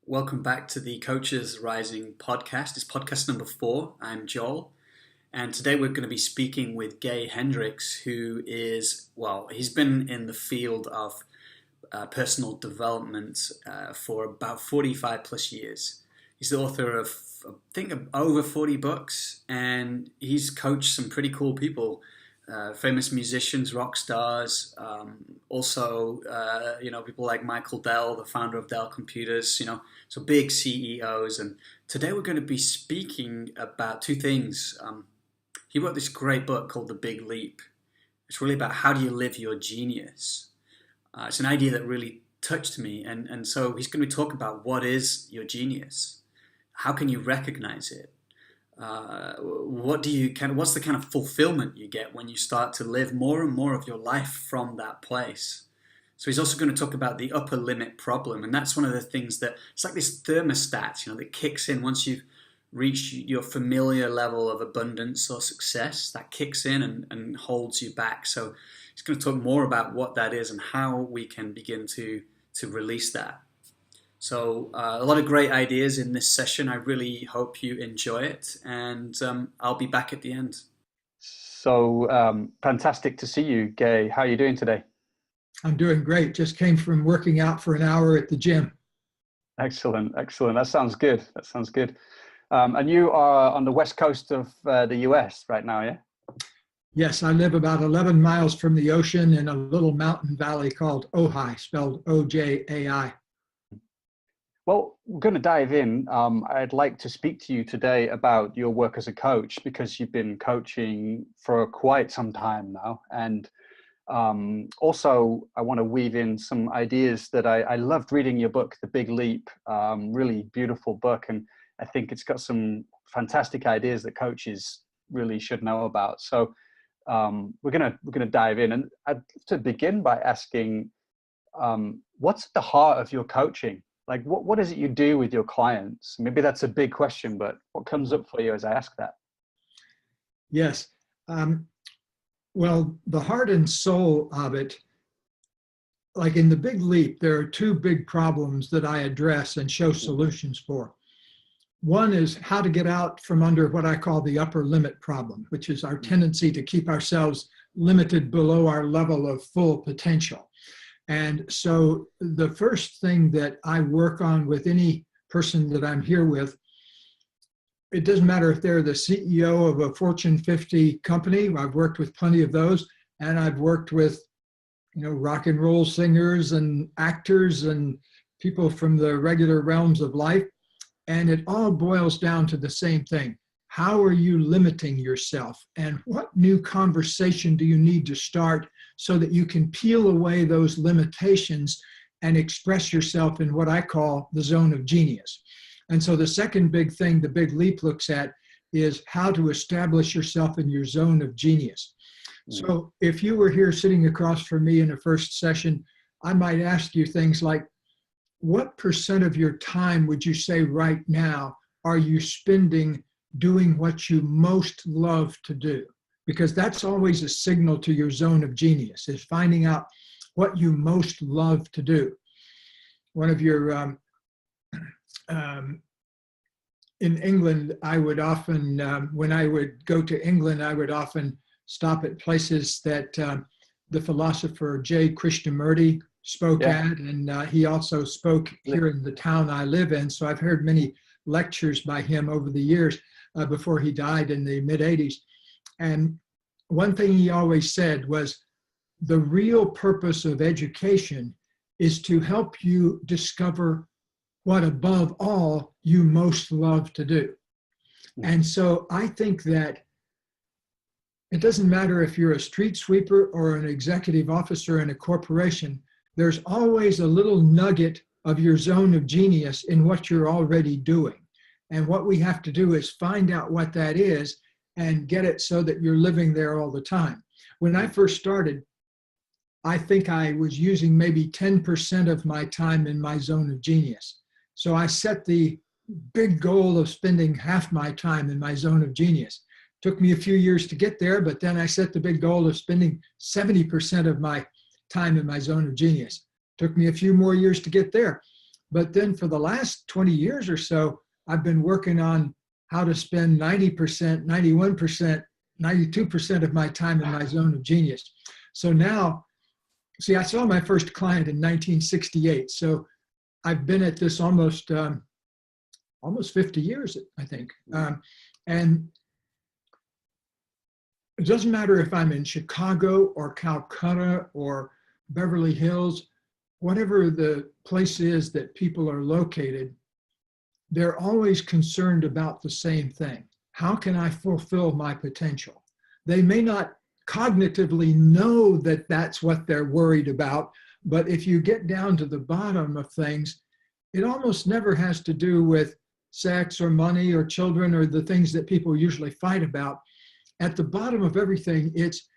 Welcome back to the Coaches Rising podcast. It's podcast number 4. I'm Joel, and today we're going to be speaking with Gay Hendricks, who is, he's been in the field of personal development for about 45 plus years. He's the author of, I think, over 40 books, and he's coached some pretty cool people. Famous musicians, rock stars, also, people like Michael Dell, the founder of Dell Computers, so big CEOs. And today we're going to be speaking about two things. He wrote this great book called The Big Leap. It's really about how do you live your genius. It's an idea that really touched me. And so he's going to talk about what is your genius? How can you recognize it? What's the kind of fulfillment you get when you start to live more and more of your life from that place? So he's also going to talk about the upper limit problem, and that's one of the things that it's like this thermostat, that kicks in once you've reached your familiar level of abundance or success. That kicks in and holds you back. So he's going to talk more about what that is and how we can begin to release that. So a lot of great ideas in this session. I really hope you enjoy it, and I'll be back at the end. So fantastic to see you, Gay. How are you doing today? I'm doing great. Just came from working out for an hour at the gym. Excellent. That sounds good. And you are on the west coast of the US right now, yeah? Yes, I live about 11 miles from the ocean in a little mountain valley called Ojai, spelled O-J-A-I. Well, we're going to dive in. I'd like to speak to you today about your work as a coach, because you've been coaching for quite some time now. And also, I want to weave in some ideas that I loved reading your book, The Big Leap. Really beautiful book. And I think it's got some fantastic ideas that coaches really should know about. So we're gonna dive in. And I'd like to begin by asking, what's at the heart of your coaching? Like, what is it you do with your clients? Maybe that's a big question, but what comes up for you as I ask that? Yes. Well, the heart and soul of it, like in The Big Leap, there are two big problems that I address and show solutions for. One is how to get out from under what I call the upper limit problem, which is our tendency to keep ourselves limited below our level of full potential. And so the first thing that I work on with any person that I'm here with, it doesn't matter if they're the CEO of a Fortune 50 company. I've worked with plenty of those, and I've worked with, rock and roll singers and actors and people from the regular realms of life. And it all boils down to the same thing. How are you limiting yourself? And what new conversation do you need to start so that you can peel away those limitations and express yourself in what I call the zone of genius? And so the second big thing the Big Leap looks at is how to establish yourself in your zone of genius. So if you were here sitting across from me in the first session, I might ask you things like, what % of your time would you say right now are you spending doing what you most love to do? Because that's always a signal to your zone of genius, is finding out what you most love to do. One of your, in England, I would often, when I would go to England, I would often stop at places that the philosopher J. Krishnamurti spoke at, and he also spoke here in the town I live in. So I've heard many lectures by him over the years before he died in the mid-'80s. And one thing he always said was, the real purpose of education is to help you discover what above all you most love to do. And so I think that it doesn't matter if you're a street sweeper or an executive officer in a corporation, there's always a little nugget of your zone of genius in what you're already doing. And what we have to do is find out what that is and get it so that you're living there all the time. When I first started, I think I was using maybe 10% of my time in my zone of genius. So I set the big goal of spending half my time in my zone of genius. Took me a few years to get there, but then I set the big goal of spending 70% of my time in my zone of genius. Took me a few more years to get there. But then for the last 20 years or so, I've been working on how to spend 90%, 91%, 92% of my time in my zone of genius. So now, see, I saw my first client in 1968. So I've been at this almost 50 years, I think. And it doesn't matter if I'm in Chicago or Calcutta or Beverly Hills, whatever the place is that people are located, they're always concerned about the same thing. How can I fulfill my potential? They may not cognitively know that that's what they're worried about, but if you get down to the bottom of things, it almost never has to do with sex or money or children or the things that people usually fight about. At the bottom of everything, it's,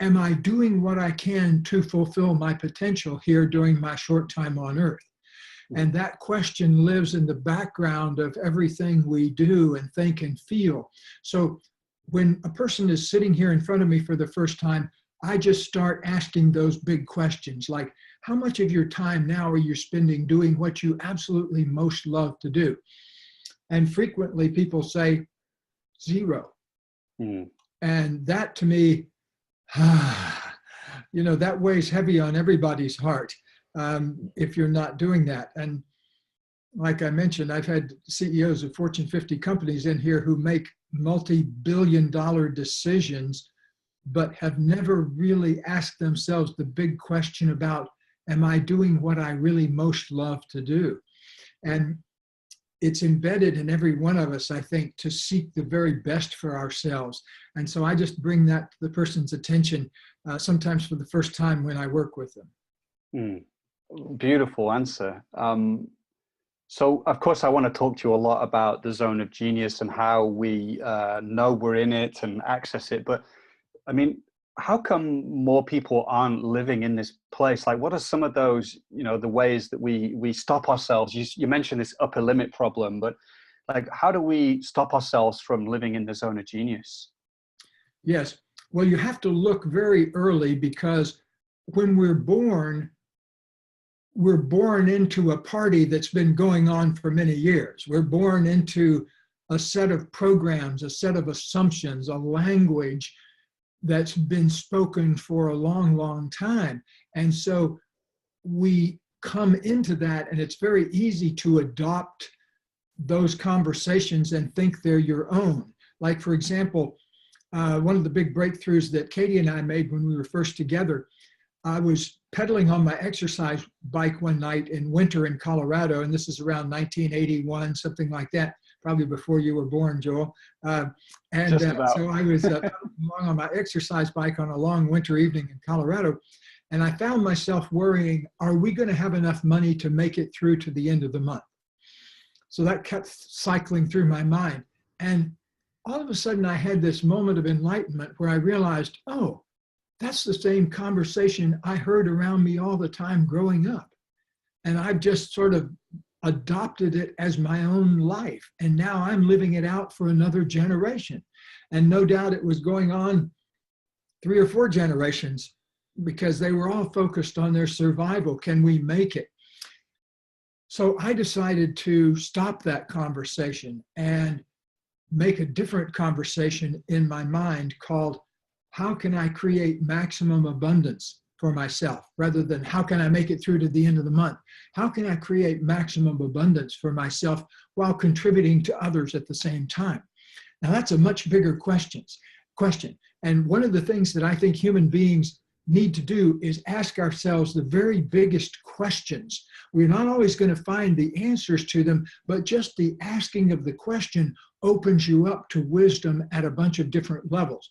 am I doing what I can to fulfill my potential here during my short time on earth? And that question lives in the background of everything we do and think and feel. So when a person is sitting here in front of me for the first time, I just start asking those big questions like, how much of your time now are you spending doing what you absolutely most love to do? And frequently people say, 0. And that to me, that weighs heavy on everybody's heart if you're not doing that. And like I mentioned, I've had CEOs of Fortune 50 companies in here who make multi-billion-dollar decisions, but have never really asked themselves the big question about, am I doing what I really most love to do? And it's embedded in every one of us, I think, to seek the very best for ourselves. And so I just bring that to the person's attention, sometimes for the first time when I work with them. Beautiful answer. So, of course, I want to talk to you a lot about the zone of genius and how we know we're in it and access it. But, I mean, how come more people aren't living in this place? Like, what are some of those, the ways that we stop ourselves? You mentioned this upper limit problem, but like, how do we stop ourselves from living in the zone of genius? Yes. Well, you have to look very early, because when we're born into a party that's been going on for many years. We're born into a set of programs, a set of assumptions, a language that's been spoken for a long, long time. And so we come into that, and it's very easy to adopt those conversations and think they're your own. Like, for example, one of the big breakthroughs that Katie and I made when we were first together, I was pedaling on my exercise bike one night in winter in Colorado, and this is around 1981, something like that, probably before you were born, Joel. So I was pedaling along on my exercise bike on a long winter evening in Colorado, and I found myself worrying, are we going to have enough money to make it through to the end of the month? So that kept cycling through my mind. And all of a sudden, I had this moment of enlightenment where I realized, oh, that's the same conversation I heard around me all the time growing up. And I've just sort of adopted it as my own life. And now I'm living it out for another generation. And no doubt it was going on 3 or 4 generations, because they were all focused on their survival. Can we make it? So I decided to stop that conversation and make a different conversation in my mind called, how can I create maximum abundance for myself, rather than how can I make it through to the end of the month? How can I create maximum abundance for myself while contributing to others at the same time? Now that's a much bigger question. And one of the things that I think human beings need to do is ask ourselves the very biggest questions. We're not always going to find the answers to them, but just the asking of the question opens you up to wisdom at a bunch of different levels.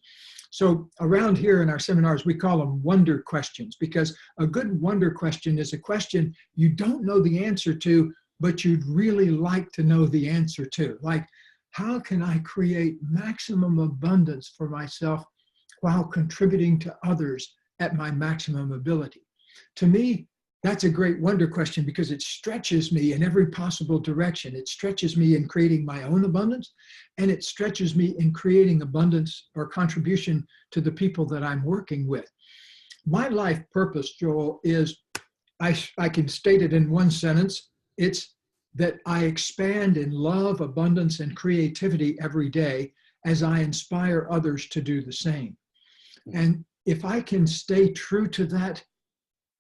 So around here in our seminars, we call them wonder questions, because a good wonder question is a question you don't know the answer to, but you'd really like to know the answer to. Like, how can I create maximum abundance for myself while contributing to others at my maximum ability? To me, that's a great wonder question, because it stretches me in every possible direction. It stretches me in creating my own abundance, and it stretches me in creating abundance or contribution to the people that I'm working with. My life purpose, Joel, is, I can state it in one sentence, It's that I expand in love, abundance, and creativity every day as I inspire others to do the same. And if I can stay true to that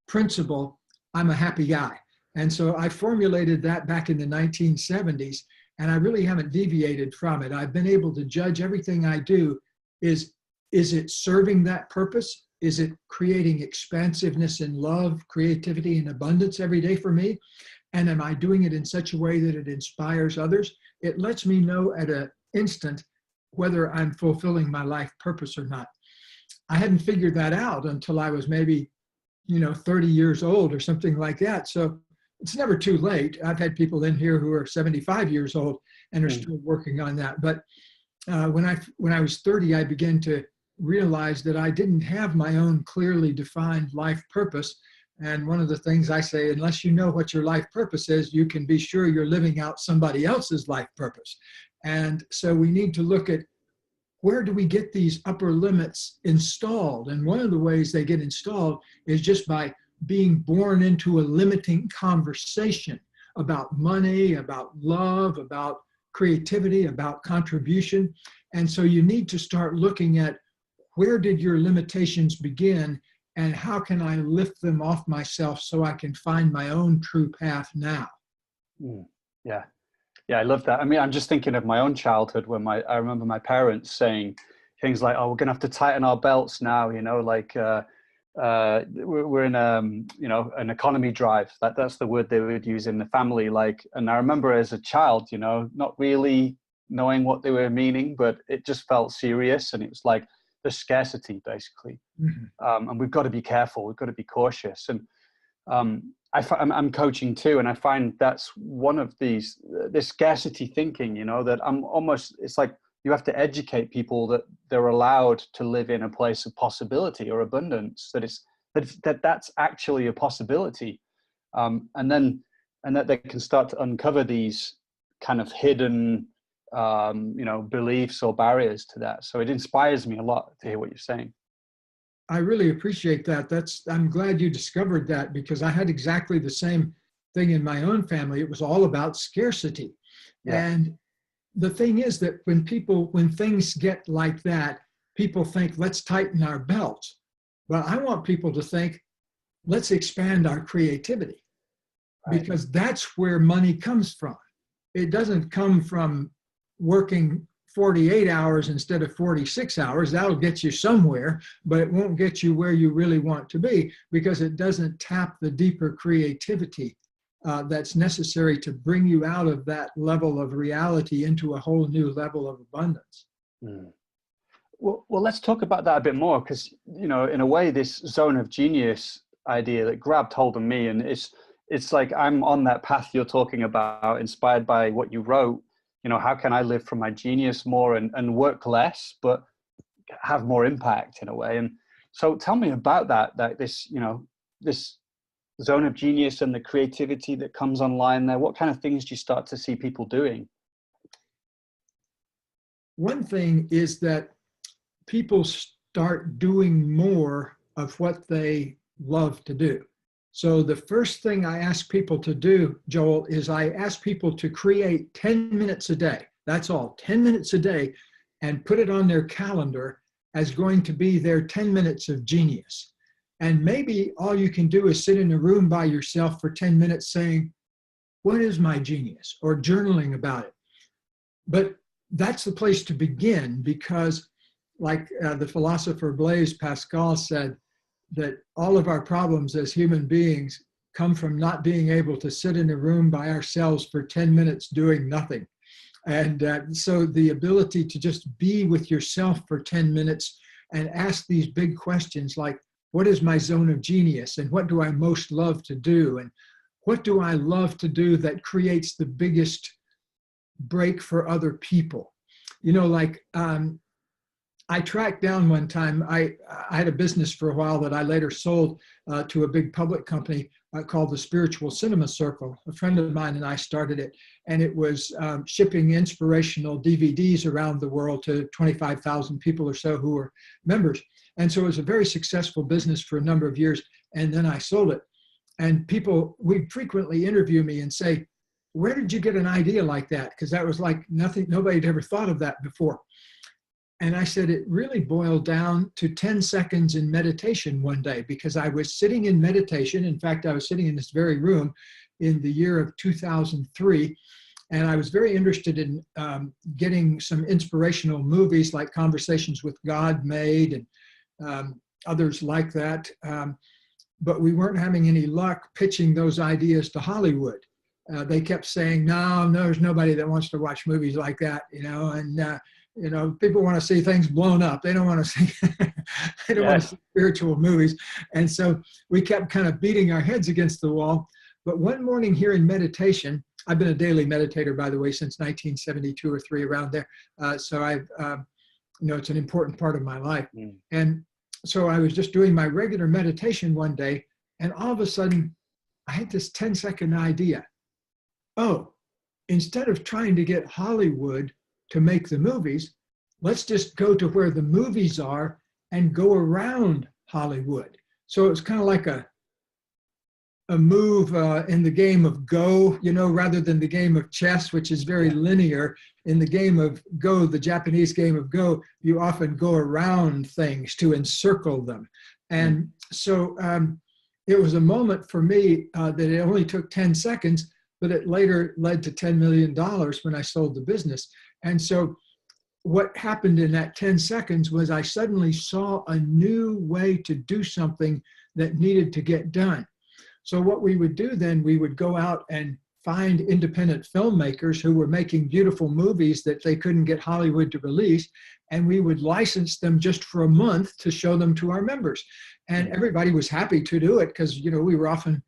principle, I'm a happy guy. And so I formulated that back in the 1970s, and I really haven't deviated from it. I've been able to judge everything I do. Is it serving that purpose? Is it creating expansiveness and love, creativity, and abundance every day for me? And am I doing it in such a way that it inspires others? It lets me know at an instant whether I'm fulfilling my life purpose or not. I hadn't figured that out until I was maybe, 30 years old or something like that. So it's never too late. I've had people in here who are 75 years old and are still working on that. But when I was 30, I began to realize that I didn't have my own clearly defined life purpose. And one of the things I say, unless you know what your life purpose is, you can be sure you're living out somebody else's life purpose. And so we need to look at, where do we get these upper limits installed? And one of the ways they get installed is just by being born into a limiting conversation about money, about love, about creativity, about contribution. And so you need to start looking at, where did your limitations begin, and how can I lift them off myself so I can find my own true path now? Yeah. Yeah, I love that. I mean, I'm just thinking of my own childhood when I remember my parents saying things like, "Oh, we're going to have to tighten our belts now," we're in an economy drive. That's the word they would use in the family. And I remember as a child, not really knowing what they were meaning, but it just felt serious, and it was like the scarcity, basically. And we've got to be careful. We've got to be cautious. And I'm coaching too, and I find that's one of this scarcity thinking, that it's like you have to educate people that they're allowed to live in a place of possibility or abundance, that's actually a possibility. And that they can start to uncover these kind of hidden, beliefs or barriers to that. So it inspires me a lot to hear what you're saying. I really appreciate that. I'm glad you discovered that, because I had exactly the same thing in my own family. It was all about scarcity. Yeah. And the thing is that when things get like that, people think, let's tighten our belts. But I want people to think, let's expand our creativity, because that's where money comes from. It doesn't come from working 48 hours instead of 46 hours. That'll get you somewhere, but it won't get you where you really want to be, because it doesn't tap the deeper creativity that's necessary to bring you out of that level of reality into a whole new level of abundance. Well, let's talk about that a bit more, because, in a way, this zone of genius idea that grabbed hold of me, and it's like I'm on that path you're talking about, inspired by what you wrote. How can I live from my genius more and work less, but have more impact in a way? And so tell me about this zone of genius and the creativity that comes online there. What kind of things do you start to see people doing? One thing is that people start doing more of what they love to do. So the first thing I ask people to do, Joel, is I ask people to create 10 minutes a day. That's all, 10 minutes a day, and put it on their calendar as going to be their 10 minutes of genius. And maybe all you can do is sit in a room by yourself for 10 minutes saying, what is my genius? Or journaling about it. But that's the place to begin, because like the philosopher Blaise Pascal said, that all of our problems as human beings come from not being able to sit in a room by ourselves for 10 minutes doing nothing. And so the ability to just be with yourself for 10 minutes and ask these big questions like, what is my zone of genius? And what do I most love to do? And what do I love to do that creates the biggest break for other people? I tracked down one time, I had a business for a while that I later sold to a big public company called the Spiritual Cinema Circle. A friend of mine and I started it, and it was shipping inspirational DVDs around the world to 25,000 people or so who were members. And so it was a very successful business for a number of years, and then I sold it. And people would frequently interview me and say, where did you get an idea like that? Because that was like nothing, nobody had ever thought of that before. And I said, it really boiled down to 10 seconds in meditation one day, because I was sitting in meditation. In fact, I was sitting in this very room in the year of 2003. And I was very interested in getting some inspirational movies like Conversations with God made and others like that. But we weren't having any luck pitching those ideas to Hollywood. They kept saying, no, there's nobody that wants to watch movies like that, and people want to see things blown up. They don't want to see, they don't want to see spiritual movies. And so we kept kind of beating our heads against the wall. But one morning here in meditation, I've been a daily meditator, by the way, since 1972 or 3, around there. So I've, it's an important part of my life. Mm. And so I was just doing my regular meditation one day, and all of a sudden I had this 10-second idea. Oh, instead of trying to get Hollywood to make the movies, let's just go to where the movies are and go around Hollywood. So it was kind of like a move in the game of Go, rather than the game of chess, which is very linear. In the game of Go, the Japanese game of Go, you often go around things to encircle them. And so it was a moment for me that it only took 10 seconds, but it later led to $10 million when I sold the business. And so what happened in that 10 seconds was I suddenly saw a new way to do something that needed to get done. So what we would do then, we would go out and find independent filmmakers who were making beautiful movies that they couldn't get Hollywood to release, and we would license them just for a month to show them to our members. And everybody was happy to do it because, we were often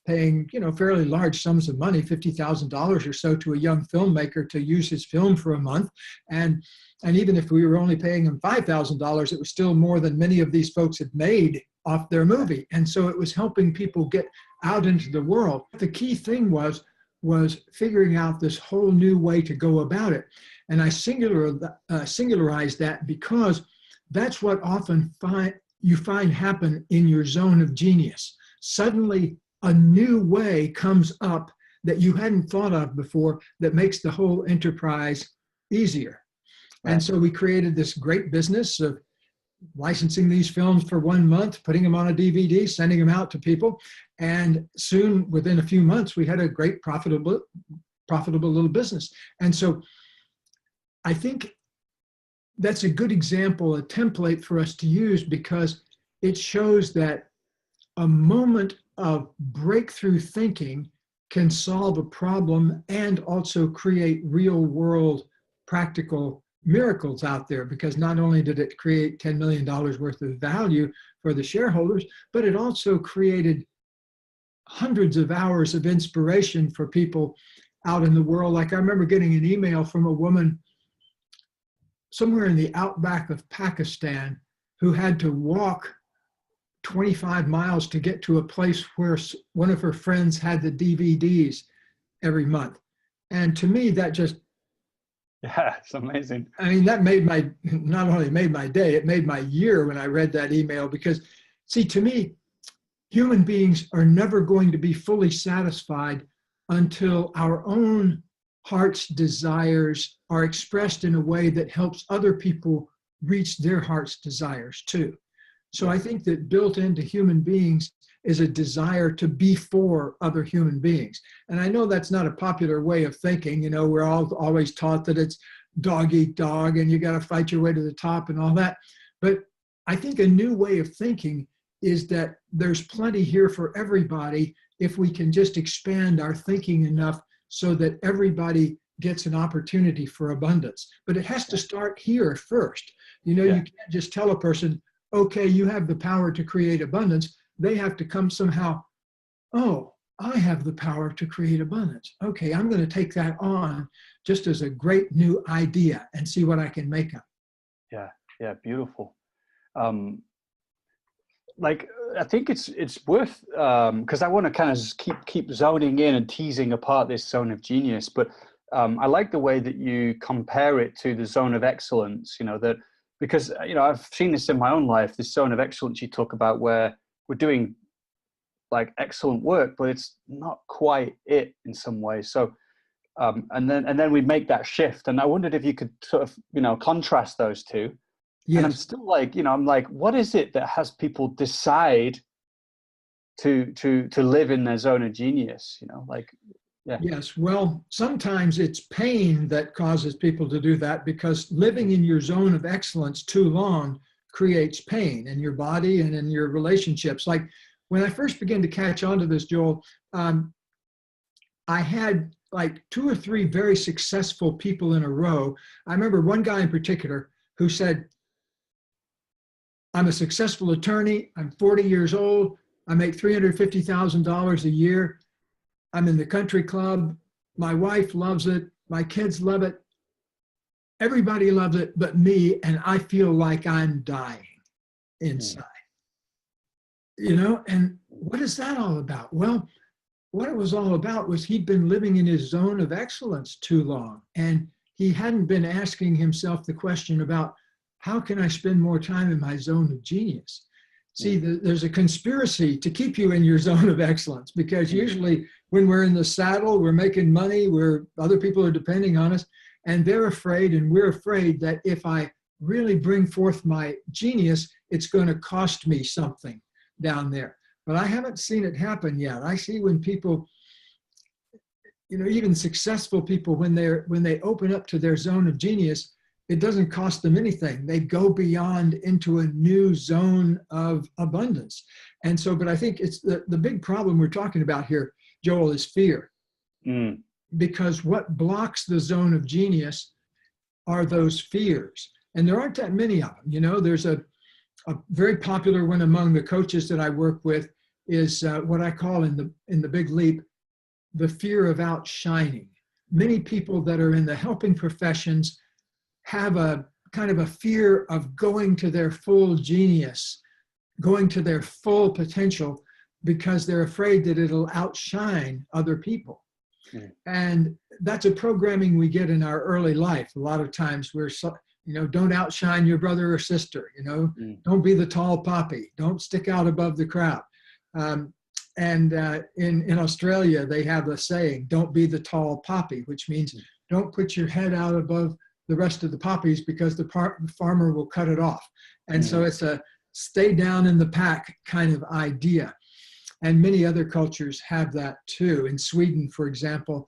paying, fairly large sums of money, $50,000 or so, to a young filmmaker to use his film for a month. And even if we were only paying him $5,000, it was still more than many of these folks had made off their movie. And so it was helping people get out into the world. The key thing was figuring out this whole new way to go about it. And I singularized that because that's what often you find happen in your zone of genius. Suddenly, a new way comes up that you hadn't thought of before that makes the whole enterprise easier. Right. And so we created this great business of licensing these films for 1 month, putting them on a DVD, sending them out to people. And soon, within a few months, we had a great profitable little business. And so I think that's a good example, a template for us to use, because it shows that a moment of breakthrough thinking can solve a problem and also create real world practical miracles out there, because not only did it create $10 million worth of value for the shareholders, but it also created hundreds of hours of inspiration for people out in the world. Like I remember getting an email from a woman somewhere in the outback of Pakistan who had to walk 25 miles to get to a place where one of her friends had the DVDs every month. And to me, that just, it's amazing. I mean, that not only made my day, it made my year when I read that email. Because, see, to me, human beings are never going to be fully satisfied until our own heart's desires are expressed in a way that helps other people reach their heart's desires too. So I think that built into human beings is a desire to be for other human beings. And I know that's not a popular way of thinking. We're all always taught that it's dog eat dog and you got to fight your way to the top and all that. But I think a new way of thinking is that there's plenty here for everybody if we can just expand our thinking enough so that everybody gets an opportunity for abundance. But it has to start here first. You can't just tell a person, okay, you have the power to create abundance. They have to come somehow, oh, I have the power to create abundance. Okay, I'm going to take that on just as a great new idea and see what I can make of. Yeah, beautiful. I think it's worth, because I want to kind of keep zoning in and teasing apart this zone of genius, but I like the way that you compare it to the zone of excellence, because I've seen this in my own life, this zone of excellence you talk about, where we're doing like excellent work, but it's not quite it in some ways. So, and then we make that shift. And I wondered if you could sort of, contrast those two. Yes. And I'm still like, I'm like, what is it that has people decide to live in their zone of genius? Yeah. Yes. Well, sometimes it's pain that causes people to do that, because living in your zone of excellence too long creates pain in your body and in your relationships. Like when I first began to catch on to this, Joel, I had like 2 or 3 very successful people in a row. I remember one guy in particular who said, I'm a successful attorney. I'm 40 years old. I make $350,000 a year. I'm in the country club. My wife loves it. My kids love it. Everybody loves it but me, and I feel like I'm dying inside. And what is that all about? Well, what it was all about was he'd been living in his zone of excellence too long, and he hadn't been asking himself the question about, how can I spend more time in my zone of genius? See, there's a conspiracy to keep you in your zone of excellence, because usually when we're in the saddle, we're making money, where other people are depending on us, and they're afraid, and we're afraid that if I really bring forth my genius, it's going to cost me something down there. But I haven't seen it happen yet. I see when people, even successful people, when they open up to their zone of genius, it doesn't cost them anything. They go beyond into a new zone of abundance. And so, but I think it's the big problem we're talking about here, Joel, is fear. Because what blocks the zone of genius are those fears. And there aren't that many of them. There's a very popular one among the coaches that I work with is what I call in the big leap, the fear of outshining. Many people that are in the helping professions have a kind of a fear of going to their full genius, going to their full potential, because they're afraid that it'll outshine other people. And that's a programming we get in our early life. A lot of times we're, don't outshine your brother or sister, don't be the tall poppy, don't stick out above the crowd. In Australia, they have a saying, don't be the tall poppy, which means don't put your head out above the rest of the poppies, because the farmer will cut it off. And so it's a stay down in the pack kind of idea. And many other cultures have that too. In Sweden, for example,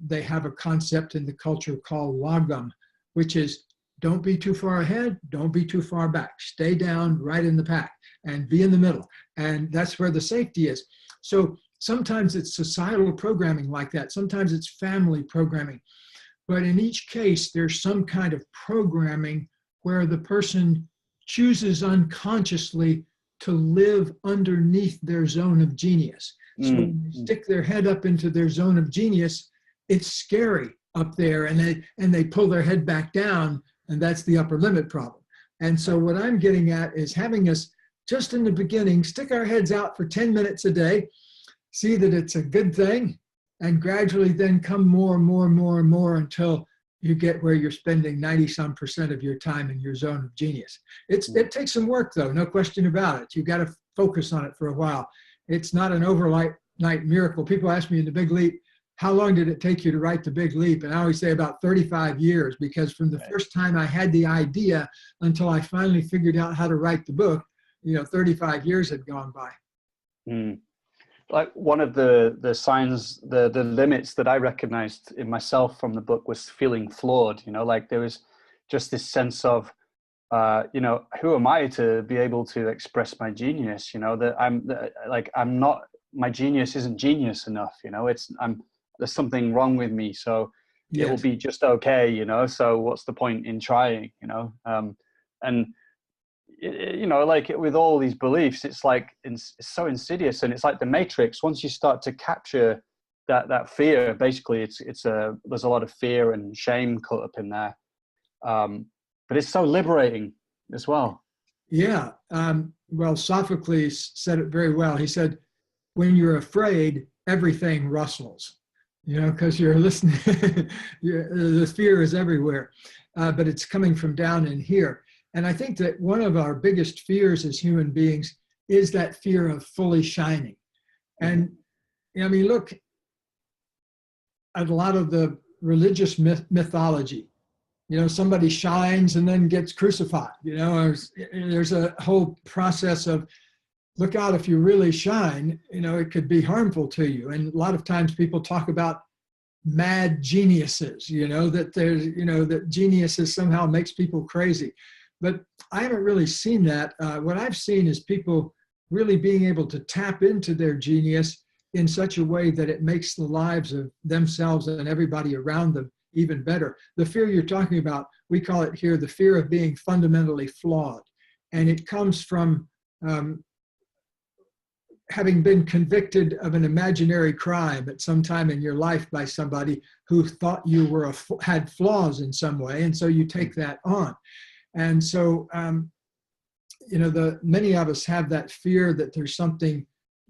they have a concept in the culture called lagom, which is don't be too far ahead, don't be too far back. Stay down right in the pack and be in the middle. And that's where the safety is. So sometimes it's societal programming like that. Sometimes it's family programming. But in each case, there's some kind of programming where the person chooses unconsciously to live underneath their zone of genius. So when they stick their head up into their zone of genius, it's scary up there, and they pull their head back down, and that's the upper limit problem. And so what I'm getting at is having us just in the beginning, stick our heads out for 10 minutes a day, see that it's a good thing, and gradually then come more and more and more and more until you get where you're spending 90-some% of your time in your zone of genius. It takes some work though, no question about it. You've got to focus on it for a while. It's not an overnight miracle. People ask me in the Big Leap, how long did it take you to write the Big Leap? And I always say about 35 years, because from the first time I had the idea until I finally figured out how to write the book, 35 years had gone by. Like one of the signs, the limits that I recognized in myself from the book was feeling flawed. Like there was just this sense of, who am I to be able to express my genius? That I'm not, my genius isn't genius enough. There's something wrong with me. So it will be just okay. So what's the point in trying? And like with all these beliefs, it's like it's so insidious, and it's like the Matrix. Once you start to capture that fear, basically, there's a lot of fear and shame caught up in there. But it's so liberating as well. Yeah. Well, Sophocles said it very well. He said, "When you're afraid, everything rustles." Because you're listening. The fear is everywhere, but it's coming from down in here. And I think that one of our biggest fears as human beings is that fear of fully shining. And I mean, look at a lot of the religious mythology. You know, somebody shines and then gets crucified. You know, there's a whole process of look out, if you really shine, you know, it could be harmful to you. And a lot of times people talk about mad geniuses, you know, that there's, you know, that geniuses somehow makes people crazy. But I haven't really seen that. What I've seen is people really being able to tap into their genius in such a way that it makes the lives of themselves and everybody around them even better. The fear you're talking about, we call it here the fear of being fundamentally flawed. And it comes from having been convicted of an imaginary crime at some time in your life by somebody who thought you were had flaws in some way, and so you take that on. And so, you know, many of us have that fear that there's something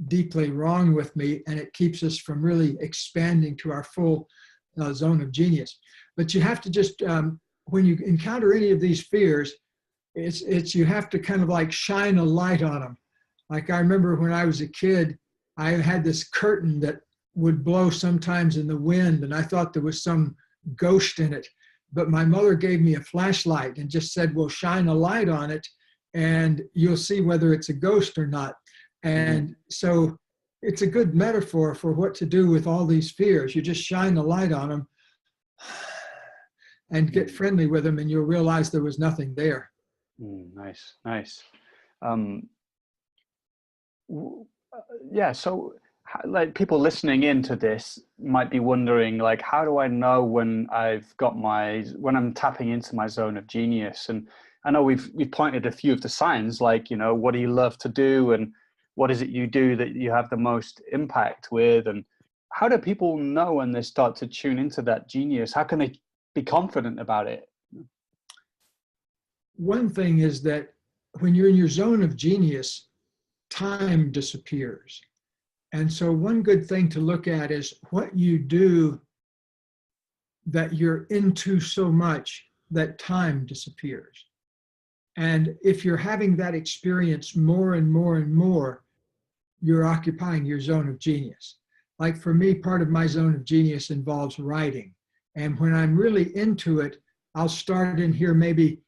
deeply wrong with me, and it keeps us from really expanding to our full zone of genius. But you have to just, when you encounter any of these fears, it's you have to kind of like shine a light on them. Like I remember when I was a kid, I had this curtain that would blow sometimes in the wind, and I thought there was some ghost in it. But my mother gave me a flashlight and just said, well, shine a light on it and you'll see whether it's a ghost or not. And so it's a good metaphor for what to do with all these fears. You just shine a light on them and get friendly with them, and you'll realize there was nothing there. Nice, nice. Yeah, so like people listening into this might be wondering, like, how do I know when when I'm tapping into my zone of genius? And I know we've pointed a few of the signs, like, you know, what do you love to do, and what is it you do that you have the most impact with? And how do people know when they start to tune into that genius? How can they be confident about it? One thing is that when you're in your zone of genius, time disappears. And so one good thing to look at is what you do that you're into so much that time disappears. And if you're having that experience more and more and more, you're occupying your zone of genius. Like for me, part of my zone of genius involves writing. And when I'm really into it, I'll start in here maybe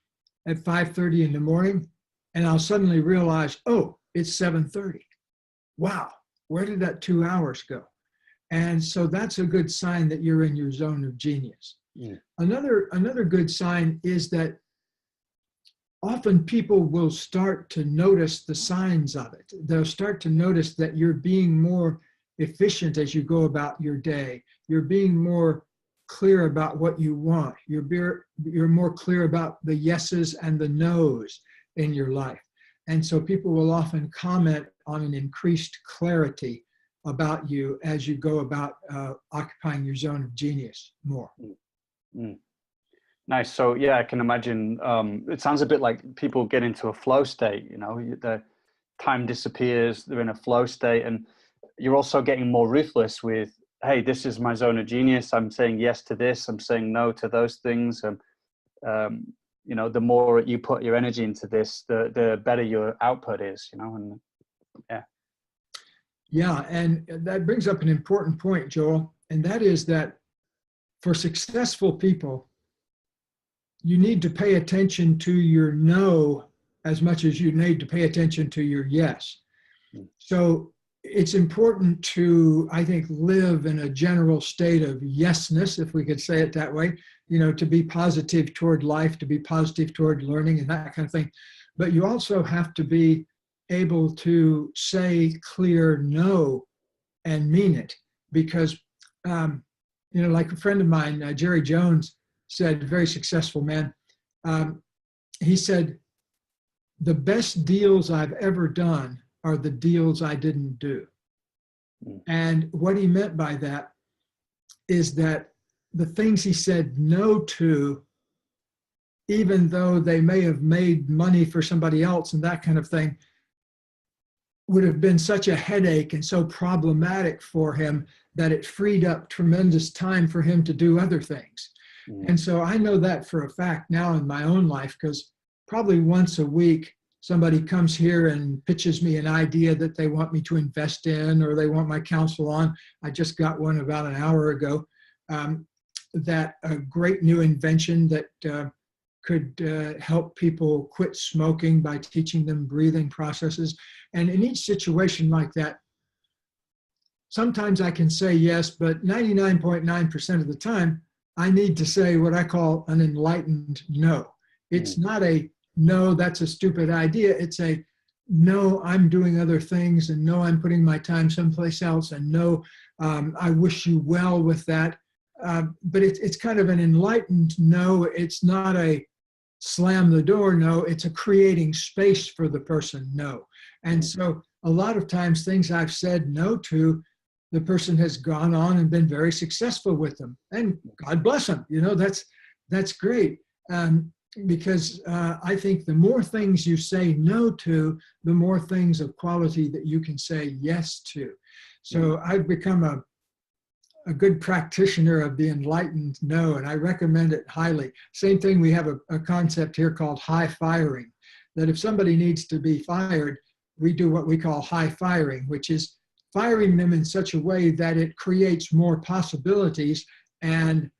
at 5:30 in the morning, and I'll suddenly realize, oh, it's 7:30. Wow, where did that 2 hours go? And so that's a good sign that you're in your zone of genius. Yeah. Another good sign is that often people will start to notice the signs of it. They'll start to notice that you're being more efficient as you go about your day. You're being more clear about what you want. You're more clear about the yeses and the nos in your life. And so people will often comment on an increased clarity about you as you go about occupying your zone of genius more. Nice. So yeah, I can imagine, it sounds a bit like people get into a flow state, you know, the time disappears, they're in a flow state, and you're also getting more ruthless with, hey, this is my zone of genius. I'm saying yes to this. I'm saying no to those things. And, you know, the more you put your energy into this, the better your output is, you know, and yeah. Yeah, and that brings up an important point, Joel, and that is that for successful people, you need to pay attention to your no as much as you need to pay attention to your yes. So it's important to, I think, live in a general state of yesness, if we could say it that way, you know, to be positive toward life, to be positive toward learning and that kind of thing. But you also have to be able to say clear no and mean it, because, you know, like a friend of mine, Jerry Jones, said, very successful man, he said, the best deals I've ever done are the deals I didn't do. And what he meant by that is that the things he said no to, even though they may have made money for somebody else and that kind of thing, would have been such a headache and so problematic for him that it freed up tremendous time for him to do other things. And so I know that for a fact now in my own life, because probably once a week, somebody comes here and pitches me an idea that they want me to invest in or they want my counsel on. I just got one about an hour ago, that a great new invention that could help people quit smoking by teaching them breathing processes. And in each situation like that, sometimes I can say yes, but 99.9% of the time, I need to say what I call an enlightened no. It's not a no, that's a stupid idea. It's a no, I'm doing other things, and no, I'm putting my time someplace else, and no, I wish you well with that. But it's kind of an enlightened no. It's not a slam the door no. It's a creating space for the person no. And so a lot of times things I've said no to, the person has gone on and been very successful with them. And God bless them. You know, that's great. Because I think the more things you say no to, the more things of quality that you can say yes to. So I've become a good practitioner of the enlightened no, and I recommend it highly. Same thing, we have a concept here called high firing, that if somebody needs to be fired, we do what we call high firing, which is firing them in such a way that it creates more possibilities, and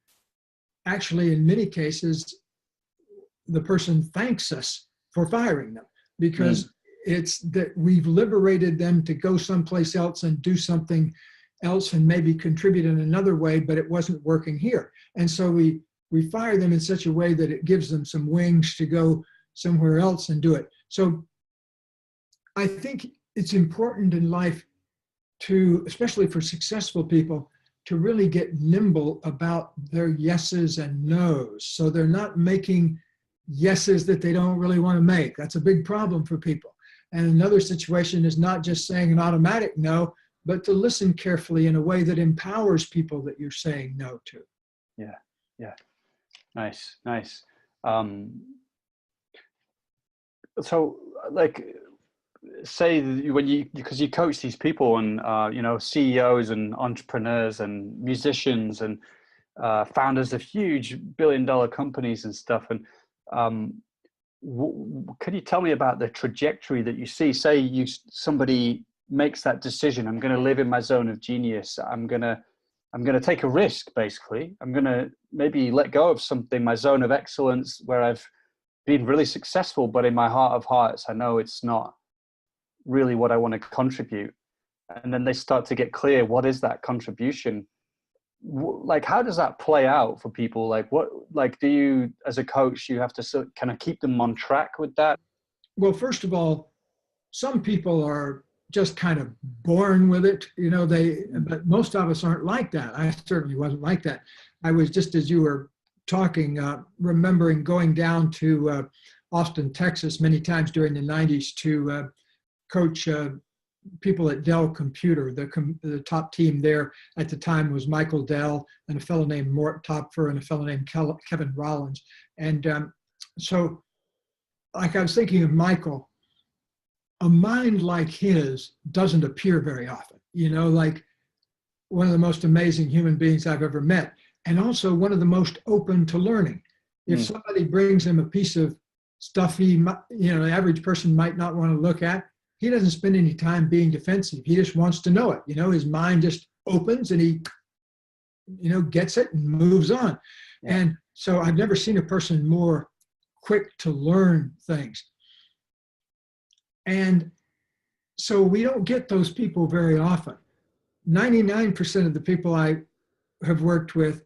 actually in many cases, the person thanks us for firing them because it's that we've liberated them to go someplace else and do something else and maybe contribute in another way, but it wasn't working here. And so we fire them in such a way that it gives them some wings to go somewhere else and do it. So I think it's important in life to, especially for successful people, to really get nimble about their yeses and nos. So they're not making yeses that they don't really want to make. That's a big problem for people. And another situation is not just saying an automatic no, but to listen carefully in a way that empowers people that you're saying no to. Yeah. Nice. So like, say because you coach these people and, CEOs and entrepreneurs and musicians and founders of huge billion-dollar companies and stuff. And can you tell me about the trajectory that you see? Say somebody makes that decision. I'm going to live in my zone of genius. I'm going to take a risk. Basically, I'm going to maybe let go of something, my zone of excellence, where I've been really successful, but in my heart of hearts, I know it's not really what I want to contribute. And then they start to get clear. What is that contribution? Like, how does that play out for people? Do you, as a coach, you have to kind of keep them on track with that? Well, first of all, some people are just kind of born with it, but most of us aren't like that. I certainly wasn't like that. I was, just as you were talking, remembering going down to Austin, Texas many times during the 90s to coach people at Dell Computer. The top team there at the time was Michael Dell and a fellow named Mort Topfer and a fellow named Kevin Rollins. And so, like, I was thinking of Michael, a mind like his doesn't appear very often, like one of the most amazing human beings I've ever met. And also one of the most open to learning. If somebody brings him a piece of stuff the average person might not want to look at, he doesn't spend any time being defensive. He just wants to know it. His mind just opens and he, gets it and moves on. Yeah. And so I've never seen a person more quick to learn things. And so we don't get those people very often. 99% of the people I have worked with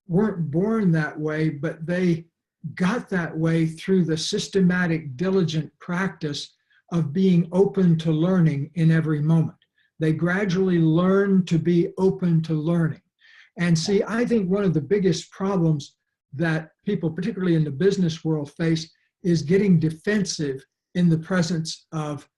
weren't born that way, but they got that way through the systematic, diligent practice of being open to learning in every moment. They gradually learn to be open to learning. And see, I think one of the biggest problems that people, particularly in the business world, face is getting defensive in the presence of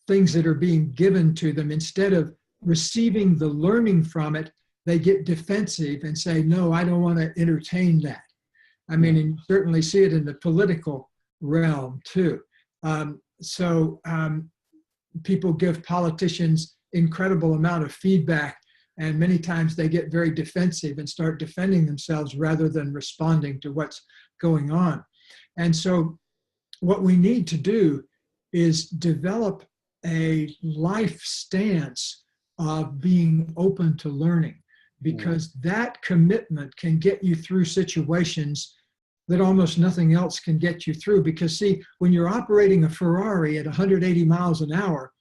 things that are being given to them. Instead of receiving the learning from it, they get defensive and say, no, I don't want to entertain that. I mean, and you certainly see it in the political realm too. People give politicians incredible amount of feedback, and many times they get very defensive and start defending themselves rather than responding to what's going on. And so what we need to do is develop a life stance of being open to learning, because that commitment can get you through situations that almost nothing else can get you through. Because see, when you're operating a Ferrari at 180 miles an hour,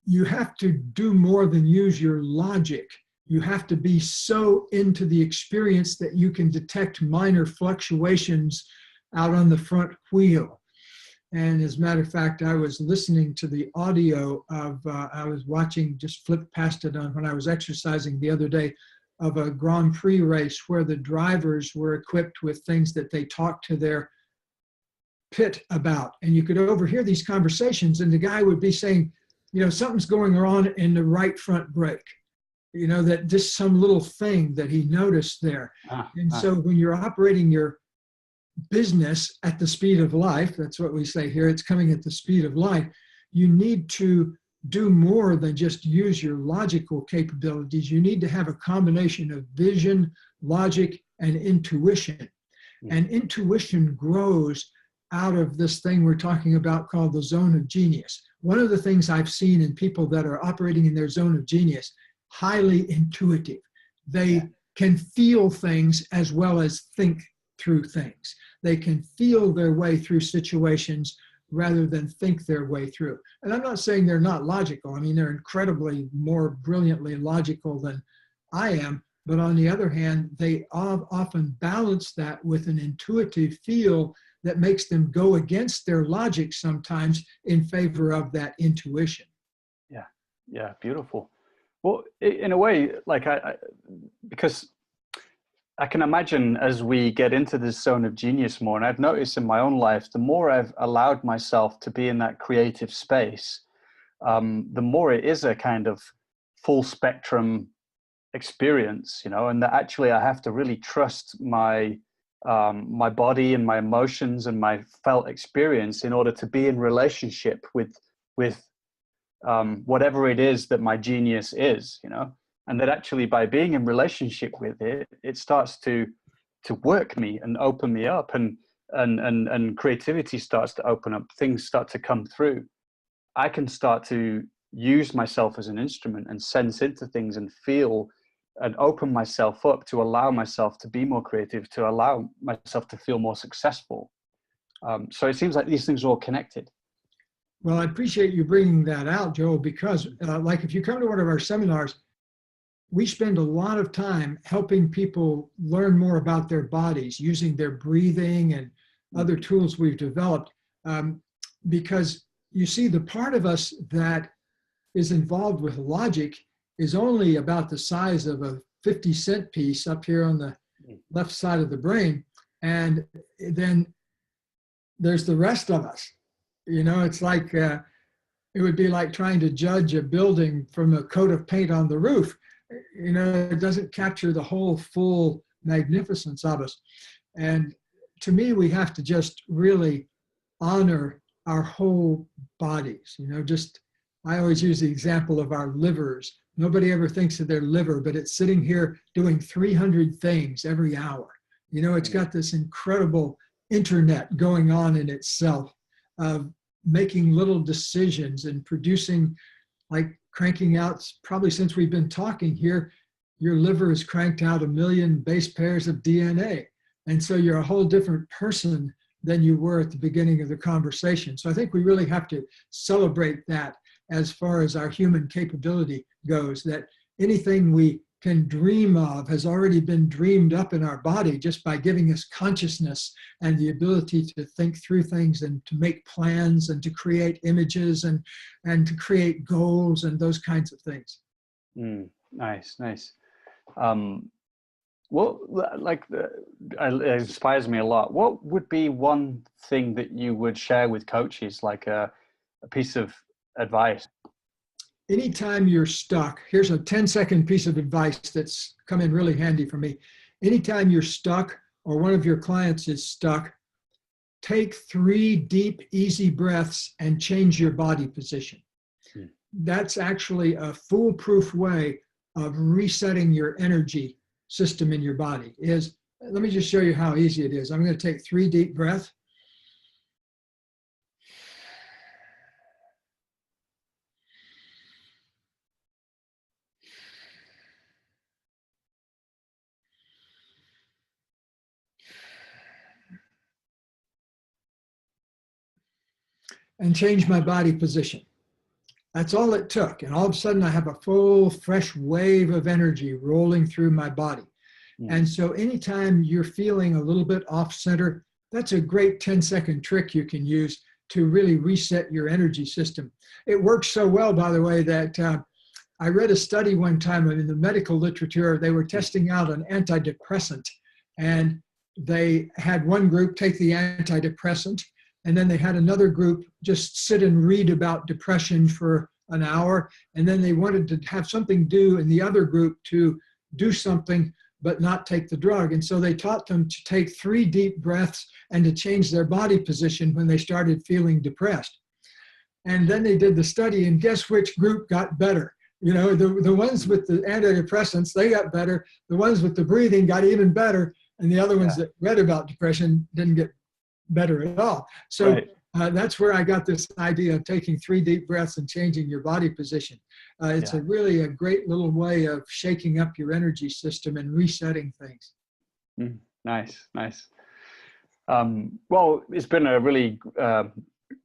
you have to do more than use your logic. You have to be so into the experience that you can detect minor fluctuations out on the front wheel. And as a matter of fact, I was listening to the audio of, I was watching, just flipped past it on when I was exercising the other day, of a Grand Prix race where the drivers were equipped with things that they talked to their pit about. And you could overhear these conversations, and the guy would be saying, you know, something's going on in the right front brake. You know, that just some little thing that he noticed there. So when you're operating your business at the speed of life, that's what we say here, it's coming at the speed of life, you need to do more than just use your logical capabilities. You need to have a combination of vision, logic, and intuition. And intuition grows out of this thing we're talking about called the zone of genius. One of the things I've seen in people that are operating in their zone of genius, highly intuitive. They can feel things as well as think through things. They can feel their way through situations rather than think their way through. And I'm not saying they're not logical. I mean, they're incredibly more brilliantly logical than I am. But on the other hand, they often balance that with an intuitive feel that makes them go against their logic sometimes in favor of that intuition. Yeah, beautiful. Well, in a way, like because I can imagine as we get into this zone of genius more, and I've noticed in my own life, the more I've allowed myself to be in that creative space, the more it is a kind of full spectrum experience, you know, and that actually I have to really trust my my body and my emotions and my felt experience in order to be in relationship with whatever it is that my genius is, you know. And that actually by being in relationship with it, it starts to work me and open me up, and creativity starts to open up, things start to come through. I can start to use myself as an instrument and sense into things and feel and open myself up to allow myself to be more creative, to allow myself to feel more successful. So it seems like these things are all connected. Well, I appreciate you bringing that out, Joel, because like if you come to one of our seminars, we spend a lot of time helping people learn more about their bodies, using their breathing and other tools we've developed. Because you see, the part of us that is involved with logic is only about the size of a 50-cent piece up here on the left side of the brain. And then there's the rest of us. You know, it's like, it would be like trying to judge a building from a coat of paint on the roof. You know, it doesn't capture the whole full magnificence of us. And to me, we have to just really honor our whole bodies. You know, just, I always use the example of our livers. Nobody ever thinks of their liver, but it's sitting here doing 300 things every hour. You know, it's got this incredible internet going on in itself of making little decisions and producing, like cranking out, probably since we've been talking here, your liver has cranked out 1 million base pairs of DNA. And so you're a whole different person than you were at the beginning of the conversation. So I think we really have to celebrate that as far as our human capability goes, that anything we can dream of has already been dreamed up in our body just by giving us consciousness and the ability to think through things and to make plans and to create images and to create goals and those kinds of things. Nice. Well, like it inspires me a lot. What would be one thing that you would share with coaches, like a piece of advice? Anytime you're stuck, here's a 10-second piece of advice that's come in really handy for me. Anytime you're stuck or one of your clients is stuck, take 3 deep, easy breaths and change your body position. That's actually a foolproof way of resetting your energy system in your body. Let me just show you how easy it is. I'm going to take 3 deep breaths. and change my body position. That's all it took. And all of a sudden I have a full, fresh wave of energy rolling through my body. And so anytime you're feeling a little bit off center, that's a great 10-second trick you can use to really reset your energy system. It works so well, by the way, that I read a study one time in the medical literature. They were testing out an antidepressant, and they had one group take the antidepressant, and then they had another group just sit and read about depression for an hour, and then they wanted to have something do in the other group to do something but not take the drug. And so they taught them to take 3 deep breaths and to change their body position when they started feeling depressed. And then they did the study, and guess which group got better? You know, the ones with the antidepressants, they got better. The ones with the breathing got even better. And the other ones that read about depression didn't get better at all. So that's where I got this idea of taking 3 deep breaths and changing your body position. It's really a great little way of shaking up your energy system and resetting things. Nice. Well, it's been a really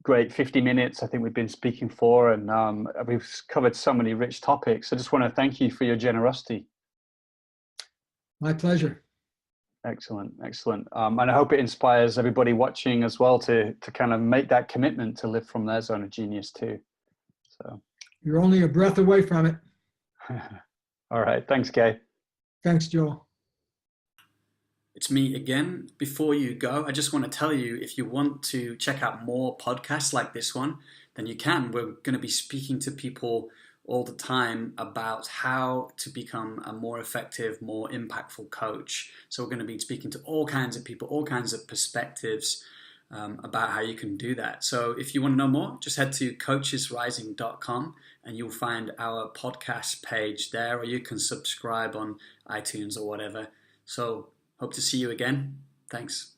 great 50 minutes. I think we've been speaking for, and we've covered so many rich topics. I just want to thank you for your generosity. My pleasure. Excellent. And I hope it inspires everybody watching as well to kind of make that commitment to live from their zone of genius too. So you're only a breath away from it. All right. Thanks, Gay. Thanks, Joel. It's me again. Before you go, I just want to tell you, if you want to check out more podcasts like this one, then you can. We're going to be speaking to people all the time about how to become a more effective, more impactful coach. So we're going to be speaking to all kinds of people, all kinds of perspectives about how you can do that. So if you want to know more, just head to coachesrising.com and you'll find our podcast page there, or you can subscribe on iTunes or whatever. So hope to see you again. Thanks.